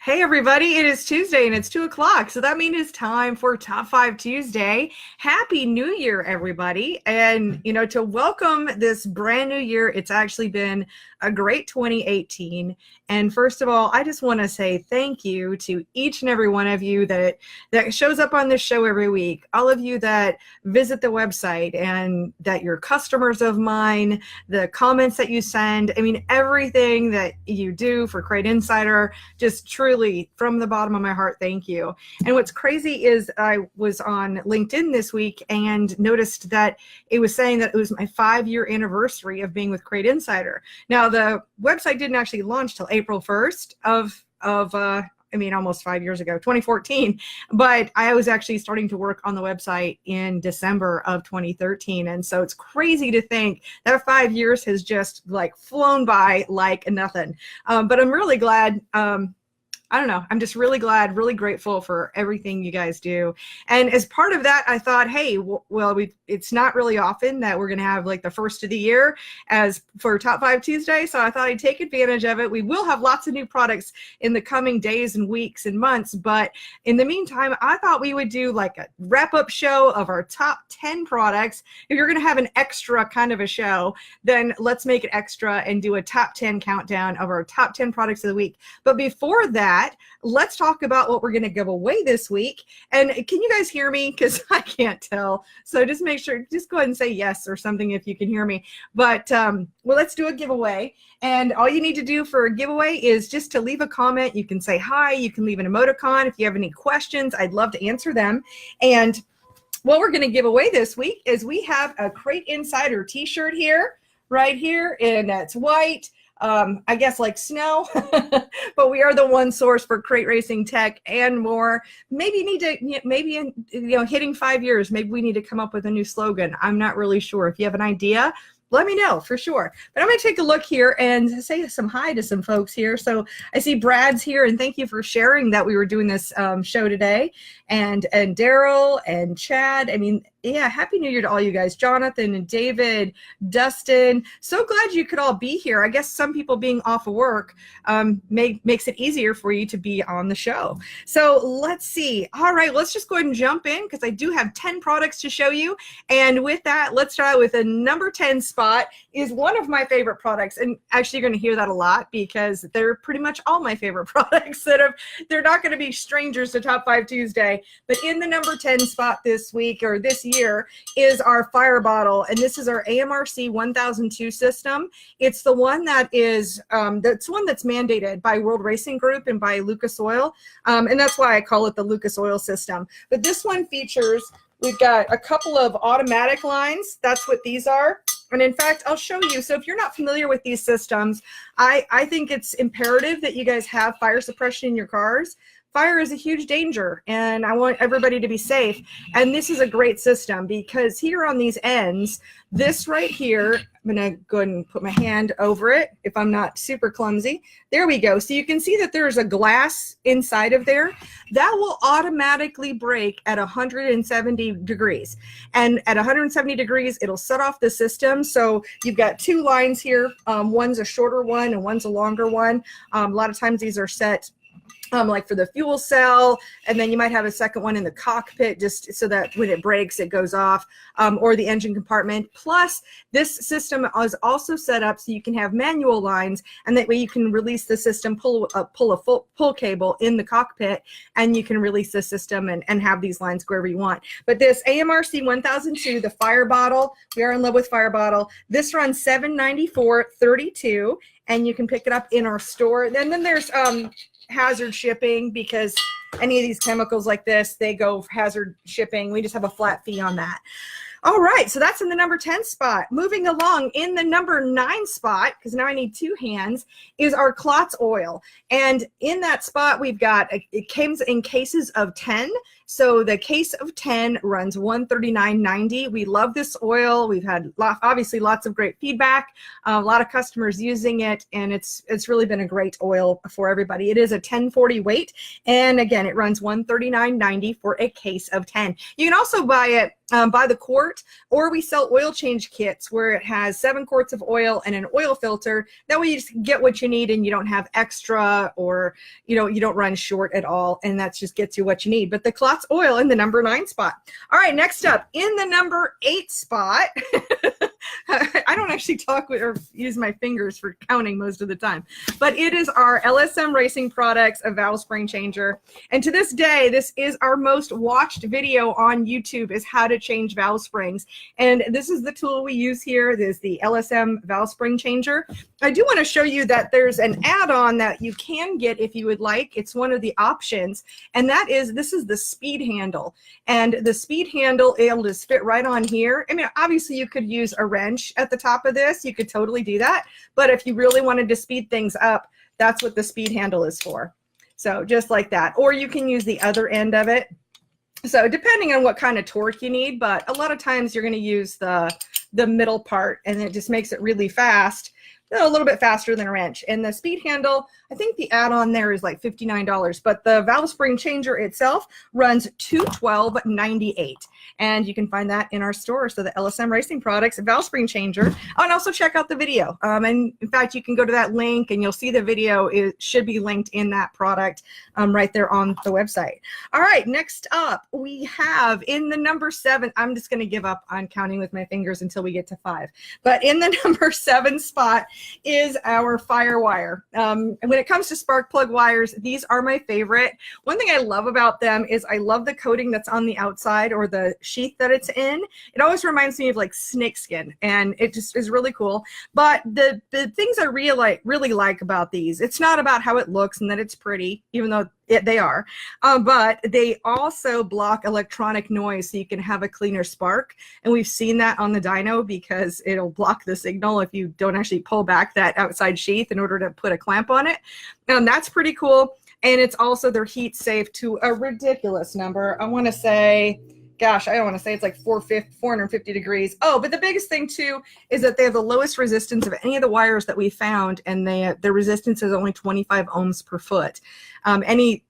Hey everybody, it is Tuesday and it's 2 o'clock. So that means it's time for Top 5 Tuesday. Happy New Year, everybody. And, to welcome this brand new year, it's actually been a great 2018. And first of all, I just want to say thank you to each and every one of you that shows up on this show every week. All of you that visit the website and that you're customers of mine, the comments that you send. I mean, everything that you do for Crate Insider, just truly from the bottom of my heart, thank you. And what's crazy is I was on LinkedIn this week and noticed that it was saying that it was my 5-year anniversary of being with Crate Insider. Now, the website didn't actually launch till April 1st of almost 5 years ago, 2014. But I was actually starting to work on the website in December of 2013. And so it's crazy to think that 5 years has just flown by like nothing. But I'm really glad. I don't know. I'm just really glad, really grateful for everything you guys do. And as part of that, I thought, hey, it's not really often that we're going to have the first of the year as for Top 5 Tuesday. So I thought I'd take advantage of it. We will have lots of new products in the coming days and weeks and months. But in the meantime, I thought we would do a wrap-up show of our top 10 products. If you're going to have an extra kind of a show, then let's make it extra and do a top 10 countdown of our top 10 products of the week. But before that, let's talk about what we're going to give away this week. And can you guys hear me? Because I can't tell. So just make sure, just go ahead and say yes or something if you can hear me. But let's do a giveaway. And all you need to do for a giveaway is just to leave a comment. You can say hi. You can leave an emoticon. If you have any questions, I'd love to answer them. And what we're going to give away this week is we have a Crate Insider t-shirt here, right here, and it's white. I guess like snow, but we are the one source for crate racing tech and more. Maybe hitting 5 years, maybe we need to come up with a new slogan. I'm not really sure. If you have an idea, let me know for sure. But I'm going to take a look here and say some hi to some folks here. So I see Brad's here, and thank you for sharing that we were doing this show today. And Daryl and Chad. I mean, yeah, Happy New Year to all you guys. Jonathan and David, Dustin. So glad you could all be here. I guess some people being off of work makes it easier for you to be on the show. So let's see. All right, let's just go ahead and jump in because I do have 10 products to show you. And with that, let's start with a number 10 spot is one of my favorite products. And actually, you're going to hear that a lot because they're pretty much all my favorite products they're not going to be strangers to Top 5 Tuesday. But in the number 10 spot this week or this year is our fire bottle, and this is our AMRC 1002 system. It's the one that is that's one that's mandated by World Racing Group and by Lucas Oil, and that's why I call it the Lucas Oil system. But this one features, we've got a couple of automatic lines. That's what these are. And in fact, I'll show you. So if you're not familiar with these systems, I think it's imperative that you guys have fire suppression in your cars. Fire is a huge danger, and I want everybody to be safe. And this is a great system because here on these ends, this right here, I'm going to go ahead and put my hand over it if I'm not super clumsy. There we go. So you can see that there's a glass inside of there. That will automatically break at 170 degrees. And at 170 degrees, it'll set off the system. So you've got two lines here. One's a shorter one and one's a longer one. A lot of times these are set like for the fuel cell, and then you might have a second one in the cockpit just so that when it breaks, it goes off, or the engine compartment. Plus, this system is also set up so you can have manual lines, and that way you can release the system, pull a pull cable in the cockpit, and you can release the system and have these lines wherever you want. But this AMRC 1002, the fire bottle, we are in love with fire bottle. This runs $794.32, and you can pick it up in our store. And then there's hazard shipping, because any of these chemicals like this, they go for hazard shipping. We just have a flat fee on that. All right, so that's in the number 10 spot. Moving along, in the number 9 spot, because now I need two hands, is our Klotz oil. And in that spot, we've got, it comes in cases of 10. So the case of 10 runs $139.90. We love this oil. We've had obviously lots of great feedback, a lot of customers using it, and it's really been a great oil for everybody. It is a 1040 weight, and again, it runs $139.90 for a case of 10. You can also buy it by the quart, or we sell oil change kits where it has 7 quarts of oil and an oil filter. That way you just get what you need and you don't have extra, or you don't run short at all, and that just gets you what you need. But the Klotz oil in the number 9 spot. All right, next up in the number 8 spot. I don't actually talk with or use my fingers for counting most of the time, but it is our LSM Racing Products, a valve spring changer. And to this day, this is our most watched video on YouTube, is how to change valve springs. And this is the tool we use here. This is the LSM valve spring changer. I do want to show you that there's an add-on that you can get if you would like. It's one of the options, and that is, this is the speed handle. And the speed handle, it'll just fit right on here. I mean, obviously you could use a wrench at the top of this. You could totally do that. But if you really wanted to speed things up, that's what the speed handle is for. So just like that. Or you can use the other end of it. So depending on what kind of torque you need, but a lot of times you're going to use the middle part, and it just makes it really fast. A little bit faster than a wrench. And the speed handle, I think the add-on there is like $59, but the valve spring changer itself runs $212.98, and you can find that in our store. So the LSM Racing Products valve spring changer. Oh, and also check out the video. And in fact, you can go to that link and you'll see the video. It should be linked in that product right there on the website. All right, next up we have in the number 7. I'm just going to give up on counting with my fingers until we get to 5. But in the number 7 spot is our Firewire. And when it comes to spark plug wires, these are my favorite. One thing I love about them is I love the coating that's on the outside, or the sheath that it's in. It always reminds me of like snakeskin, and it just is really cool. But the things I really like about these, it's not about how it looks and that it's pretty, even though they are, but they also block electronic noise, so you can have a cleaner spark. And we've seen that on the dyno, because it'll block the signal if you don't actually pull back that outside sheath in order to put a clamp on it. That's pretty cool. And it's also, they're heat safe to a ridiculous number. I want to say, gosh, I don't want to say, it's like 450 degrees. Oh, but the biggest thing too is that they have the lowest resistance of any of the wires that we found, and the resistance is only 25 ohms per foot.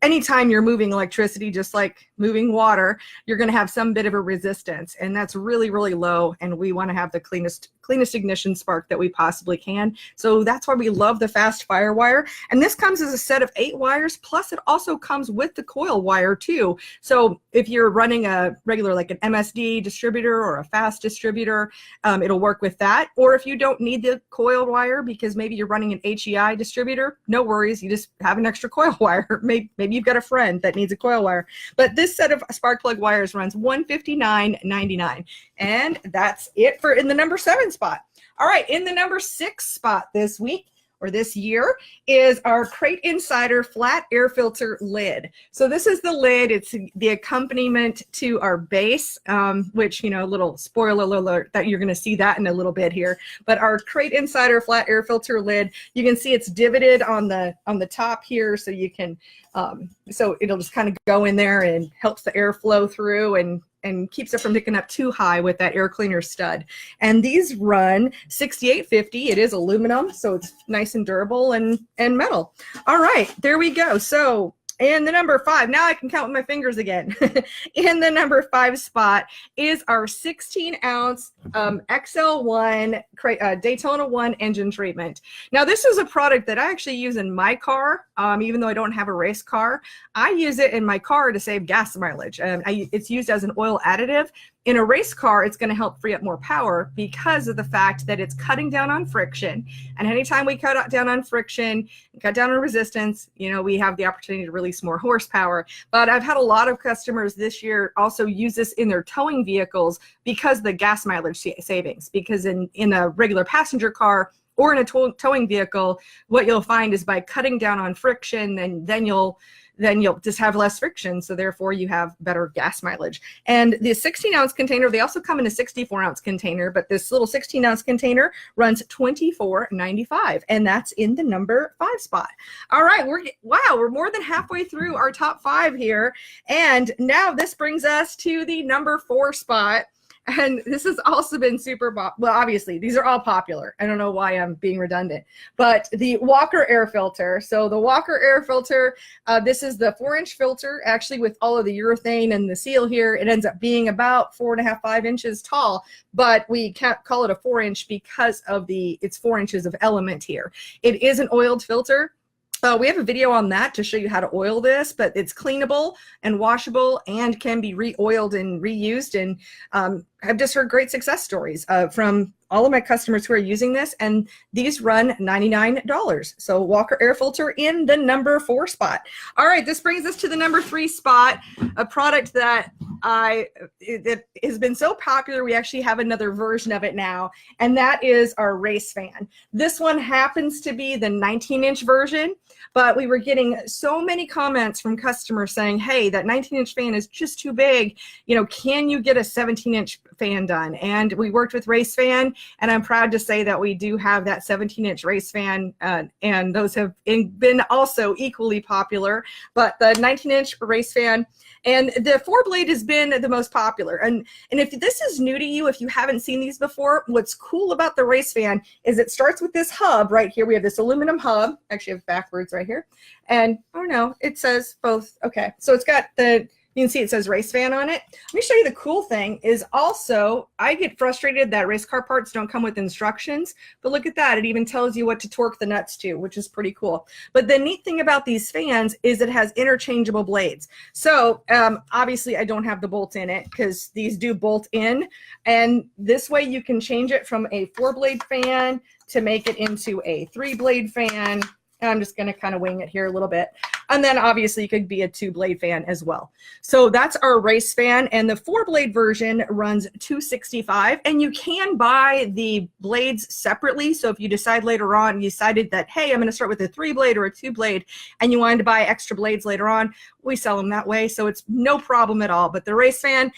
Anytime you're moving electricity, just like moving water, you're going to have some bit of a resistance, and that's really, really low. And we want to have the cleanest ignition spark that we possibly can. So that's why we love the fast Firewire. And this comes as a set of 8 wires, plus it also comes with the coil wire too. So if you're running a regular, like an MSD distributor or a fast distributor, it'll work with that. Or if you don't need the coil wire because maybe you're running an HEI distributor, no worries. You just have an extra coil wire. Maybe you've got a friend that needs a coil wire. But this set of spark plug wires runs $159.99. And that's it for in the number 7 spot. All right, in the number 6 spot this week, or this year, is our Crate Insider flat air filter lid. So this is the lid. It's the accompaniment to our base, which, little spoiler alert that you're going to see that in a little bit here. But our Crate Insider flat air filter lid, you can see it's divoted on the top here, so you can so it'll just kind of go in there and helps the air flow through and keeps it from picking up too high with that air cleaner stud. And these run $68.50. It is aluminum, so it's nice and durable and metal. All right, there we go. So in the number 5, now I can count with my fingers again. In the number 5 spot is our 16-ounce XL1 Daytona 1 engine treatment. Now, this is a product that I actually use in my car, even though I don't have a race car. I use it in my car to save gas mileage. It's used as an oil additive. In a race car, it's going to help free up more power because of the fact that it's cutting down on friction. And anytime we cut down on friction, cut down on resistance, we have the opportunity to release more horsepower. But I've had a lot of customers this year also use this in their towing vehicles because of the gas mileage savings. Because in a regular passenger car or in a towing vehicle, what you'll find is by cutting down on friction, then you'll just have less friction, so therefore you have better gas mileage. And the 16-ounce container, they also come in a 64-ounce container, but this little 16-ounce container runs $24.95, and that's in the number 5 spot. All right, we're more than halfway through our top 5 here, and now this brings us to the number 4 spot. And this has also been well, obviously, these are all popular. I don't know why I'm being redundant, but the Walker air filter. So the Walker air filter, this is the 4-inch filter, actually with all of the urethane and the seal here. It ends up being about 4.5, 5 inches tall, but we can't call it a 4-inch because of it's 4 inches of element here. It is an oiled filter. We have a video on that to show you how to oil this, but it's cleanable and washable and can be re-oiled and reused. And I've just heard great success stories from all of my customers who are using this, and these run $99. So Walker air filter in the number 4 spot. All right, this brings us to the number 3 spot, a product that it has been so popular, we actually have another version of it now, and that is our race fan. This one happens to be the 19-inch version, but we were getting so many comments from customers saying, hey, that 19-inch fan is just too big. You know, can you get a 17-inch fan done? And we worked with Race Fan, and I'm proud to say that we do have that 17-inch Race Fan, and those have been also equally popular. But the 19-inch Race Fan and the 4-blade has been the most popular. And if this is new to you, if you haven't seen these before, what's cool about the Race Fan is it starts with this hub right here. We have this aluminum hub. Actually, I have backwards right here. And, oh no, it says both. Okay, so it's got you can see it says Race Fan on it. Let me show you the cool thing is also, I get frustrated that race car parts don't come with instructions, but look at that. It even tells you what to torque the nuts to, which is pretty cool. But the neat thing about these fans is it has interchangeable blades. So obviously I don't have the bolt in it because these do bolt in. And this way you can change it from a 4-blade fan to make it into a 3-blade fan. I'm just going to kind of wing it here a little bit. And then obviously it could be a 2-blade fan as well. So that's our Race Fan, and the 4-blade version runs $265, and you can buy the blades separately. So if you decide later on, you decided that, hey, I'm going to start with a 3-blade or a 2-blade, and you wanted to buy extra blades later on, we sell them that way. So it's no problem at all. But the Race Fan,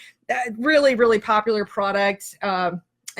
really, really popular product.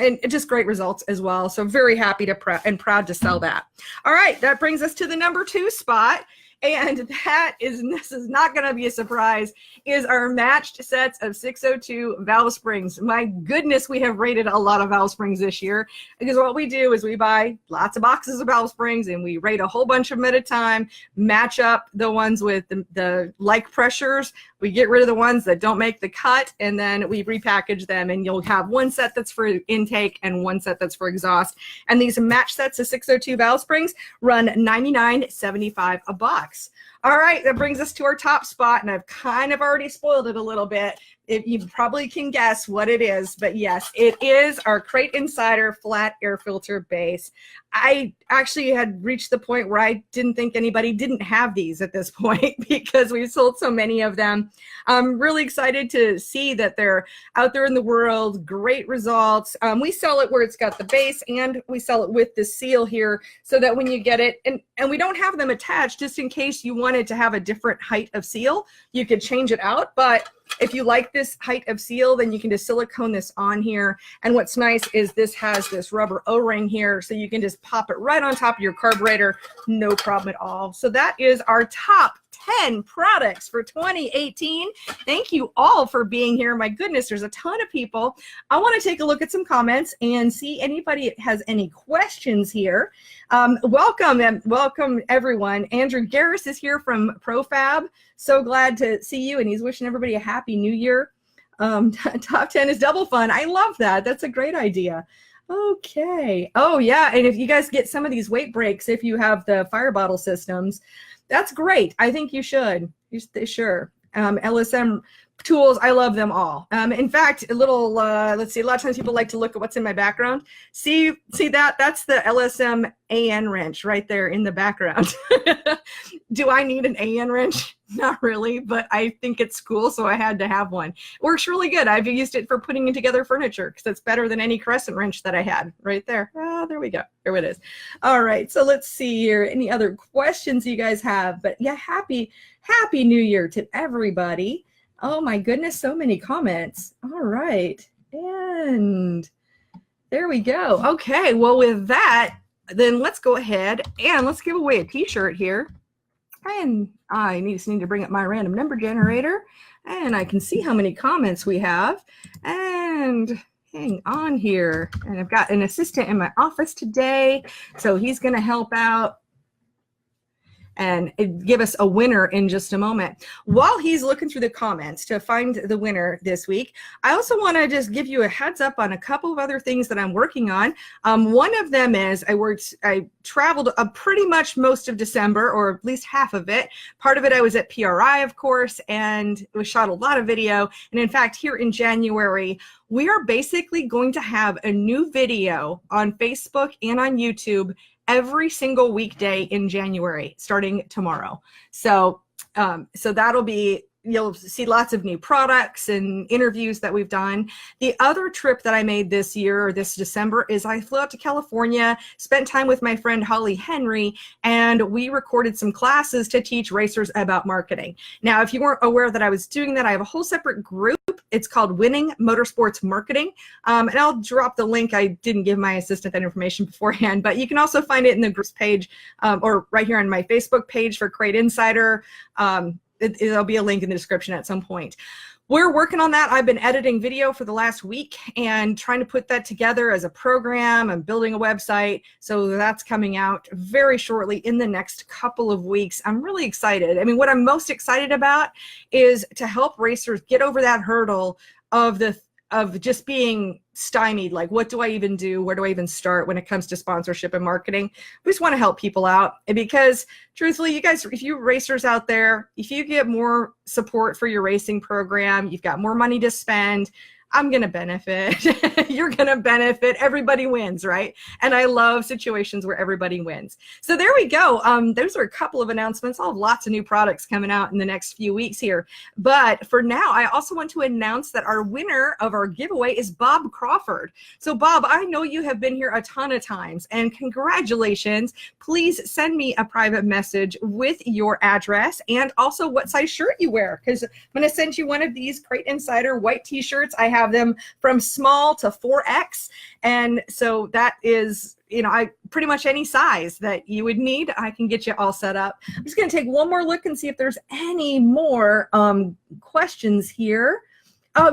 And just great results as well. So very happy to and proud to sell that. All right, that brings us to the number 2 spot. And this is not going to be a surprise, is our matched sets of 602 valve springs. My goodness, we have rated a lot of valve springs this year, because what we do is we buy lots of boxes of valve springs and we rate a whole bunch of them at a time, match up the ones with the like pressures. We get rid of the ones that don't make the cut, and then we repackage them, and you'll have one set that's for intake and one set that's for exhaust. And these match sets of 602 valve springs run $99.75 a box. All right, that brings us to our top spot, and I've kind of already spoiled it a little bit. You probably can guess what it is, but yes, it is our Crate Insider flat air filter base. I actually had reached the point where I didn't think anybody didn't have these at this point because we've sold so many of them. I'm really excited to see that they're out there in the world, great results. We sell it where it's got the base, and we sell it with the seal here so that when you get it, and we don't have them attached just in case you wanted to have a different height of seal, you could change it out. But if you like this height of seal, then you can just silicone this on here. And what's nice is this has this rubber O-ring here, so you can just pop it right on top of your carburetor, no problem at all. So that is our top 10 products for 2018. Thank you all for being here. My goodness, there's a ton of people. I want to take a look at some comments and see anybody has any questions here. Welcome everyone. Andrew Garris is here from ProFab. So glad to see you, and he's wishing everybody a happy new year. Top 10 is double fun. I love that. That's a great idea. Okay. Oh yeah, and if you guys get some of these weight breaks, if you have the fire bottle systems, that's great. I think you should. Sure. LSM tools, I love them all. In fact, let's see, a lot of times people like to look at what's in my background. See that? That's the LSM AN wrench right there in the background. Do I need an AN wrench? Not really, but I think it's cool, so I had to have one. It works really good. I've used it for putting together furniture because it's better than any crescent wrench that I had right there. Oh, there we go. There it is. All right, so let's see here. Any other questions you guys have? But yeah, happy New Year to everybody. Oh my goodness, so many comments. All right, and there we go. Okay, well with that, then let's go ahead and let's give away a t-shirt here. And I just need to bring up my random number generator, and I can see how many comments we have. And hang on here. And I've got an assistant in my office today, so he's going to help out and give us a winner in just a moment. While he's looking through the comments to find the winner this week, I also want to just give you a heads up on a couple of other things that I'm working on. One of them is I traveled pretty much most of December, or at least half of it. Part of it I was at PRI, of course, and we shot a lot of video. And in fact, here in January, we are basically going to have a new video on Facebook and on YouTube every single weekday in January, starting tomorrow. So that'll be, you'll see lots of new products and interviews that we've done. The other trip that I made this year, or this December, is I flew out to California, spent time with my friend Holly Henry, and we recorded some classes to teach racers about marketing. Now, if you weren't aware that I was doing that, I have a whole separate group. It's called Winning Motorsports Marketing. And I'll drop the link. I didn't give my assistant that information beforehand, but you can also find it in the group's page, or right here on my Facebook page for Crate Insider. There'll be a link in the description at some point. We're working on that. I've been editing video for the last week and trying to put that together as a program. I'm building a website. So that's coming out very shortly in the next couple of weeks. I'm really excited. I mean, what I'm most excited about is to help racers get over that hurdle of just being stymied. Like, what do I even do? Where do I even start when it comes to sponsorship and marketing? We just want to help people out, because truthfully, you guys, if you racers out there, if you get more support for your racing program, you've got more money to spend, I'm going to benefit. You're going to benefit. Everybody wins, right? And I love situations where everybody wins. So there we go. Those are a couple of announcements. I'll have lots of new products coming out in the next few weeks here. But for now, I also want to announce that our winner of our giveaway is Bob Crawford. So Bob, I know you have been here a ton of times, and congratulations. Please send me a private message with your address and also what size shirt you wear, because I'm going to send you one of these Crate Insider white t-shirts. I have them from small to 4X. And so that is, I pretty much any size that you would need, I can get you all set up. I'm just going to take one more look and see if there's any more questions here.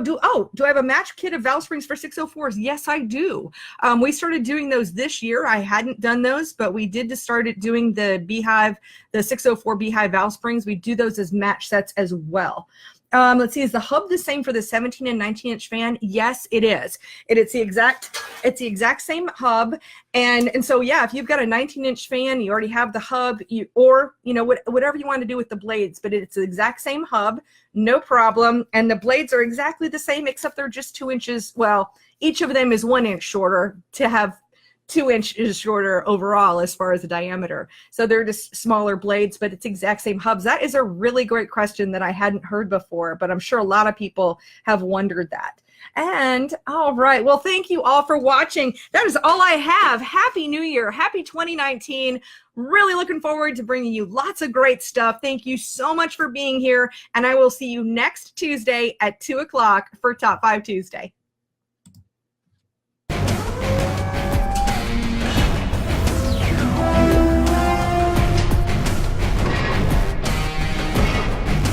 Do I have a match kit of valve springs for 604s? Yes, I do. We started doing those this year. I hadn't done those, but we did just started doing the Beehive, the 604 Beehive valve springs. We do those as match sets as well. Let's see, is the hub the same for the 17 and 19-inch fan? Yes, it is. It's the exact same hub. And so, yeah, if you've got a 19-inch fan, you already have the hub, whatever you want to do with the blades, but it's the exact same hub, no problem. And the blades are exactly the same, except they're just 2 inches. Well, each of them is 1 inch shorter to have 2 inches shorter overall as far as the diameter. So they're just smaller blades, but it's exact same hubs. That is a really great question that I hadn't heard before, but I'm sure a lot of people have wondered that. And all right, well, thank you all for watching. That is all I have. Happy New Year. Happy 2019. Really looking forward to bringing you lots of great stuff. Thank you so much for being here. And I will see you next Tuesday at 2 o'clock for Top 5 Tuesday.